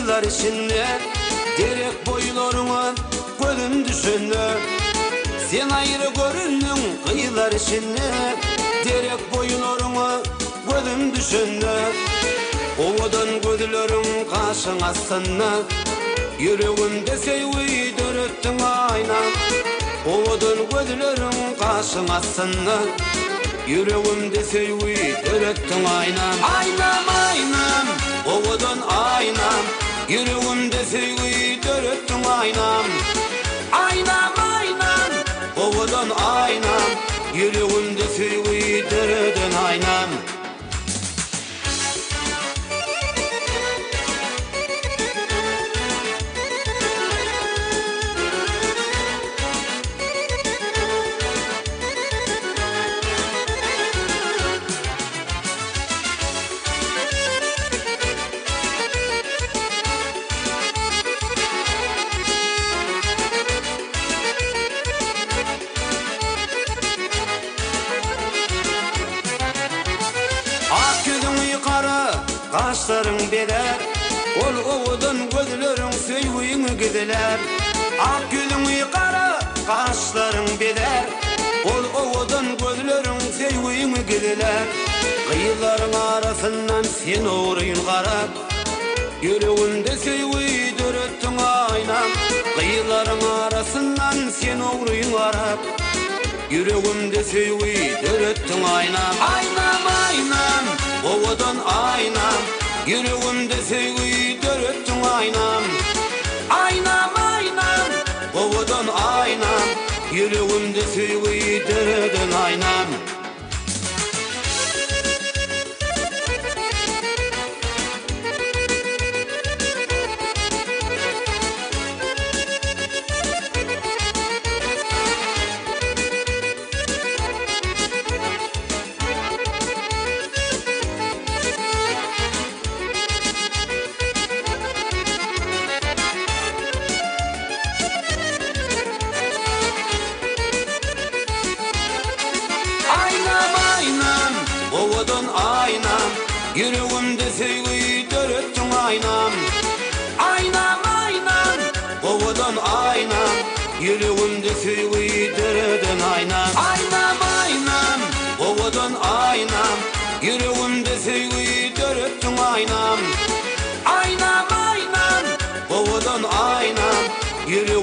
kıyılar içinde, derek boylarına gözüm düşünür. Sen ayrı göründün kıyılar içinde, derek boylarına gözüm düşünür. Ovadan gözlerin kaşın aslında, yüreğimde sevgi dörttün aynam. Ovadan gözlerin kaşın aslında, yüreğimde sevgi dörttün aynam. Aynam aynam, ovadan aynam, yüreğimde sevgi dörttün aynam. Aynam aynam, ovadan aynam, yüreğimde sevgi dörttün aynam. Kaşların beler, ol oğudun gözlerin sevgini gidiler. Ak gülün yukarı, kaşların beler, ol oğudun gözlerin sevgini gidiler. Kıyıların arasından sen uğrayın qarab, yüreğimde sevgi dörttün aynam. Kıyıların arasından sen uğrayın qarab, yüreğimde sevgi dörttün aynam. Aynam aynam, ovadan aynam, yüreğimde sevgi dörttün aynam. Aynam aynam, ovadan aynam, yüreğimde sevgi dörttün aynam. Ovadan aynam, yüreğimde sevgi dörttün aynam. Aynam aynam, ovadan aynam, yüreğimde sevgi dörttün aynam. Aynam aynam, ovadan aynam, yüreğimde sevgi dörttün aynam. Aynam aynam, ovadan aynam, yüreğimde